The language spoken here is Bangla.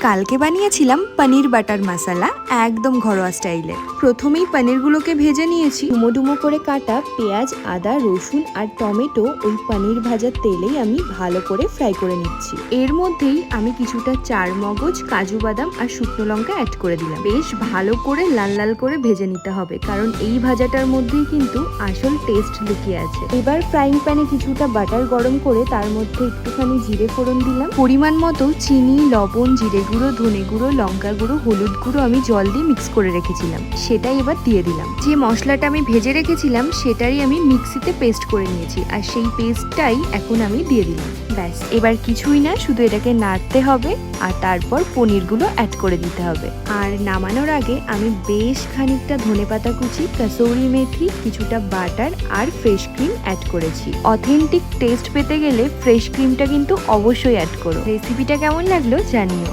কালকে বানিয়েছিলাম পনির বাটার মশলা, একদম ঘরোয়া স্টাইলে। প্রথমেই পনিরগুলোকে ভেজে নিয়েছি। ডুমো ডুমো করে কাটা পেঁয়াজ, আদা, রসুন আর টমেটো ওই পনির ভাজার তেলেই আমি ভালো করে ফ্রাই করে নিচ্ছি। এর মধ্যেই আমি কিছুটা চার মগজ, কাজু বাদাম আর শুকনো লঙ্কা অ্যাড করে দিলাম। বেশ ভালো করে লাল লাল করে ভেজে নিতে হবে, কারণ এই ভাজাটার মধ্যেই কিন্তু আসল টেস্ট লুকিয়ে আছে। এবার ফ্রাইং প্যানে কিছুটা বাটার গরম করে তার মধ্যে একটুখানি জিরে ফোড়ন দিলাম। পরিমাণ মতো চিনি, লবণ, জিরে গুঁড়ো, ধনে গুঁড়ো, লঙ্কা গুঁড়ো, হলুদ গুঁড়ো আমি জল দিয়ে মিক্স করে রেখেছিলাম, সেটাই এবার দিয়ে দিলাম। যে মশলাটা আমি ভেজে রেখেছিলাম সেটাই আমি মিক্সিতে পেস্ট করে নিয়েছি, আর সেই পেস্টটাই এখন আমি দিয়ে দিলাম। ব্যাস, এবার কিছুই না, শুধু এটাকে নাড়তে হবে আর তারপর পনিরগুলো অ্যাড করে দিতে হবে। আর নামানোর আগে আমি বেশ খানিকটা ধনেপাতা কুচি, কাসৌরি মেথি, কিছুটা বাটার আর ফ্রেশ ক্রিম অ্যাড করেছি। অথেন্টিক টেস্ট পেতে গেলে ফ্রেশ ক্রিমটা কিন্তু অবশ্যই অ্যাড করো। রেসিপিটা কেমন লাগলো জানিও।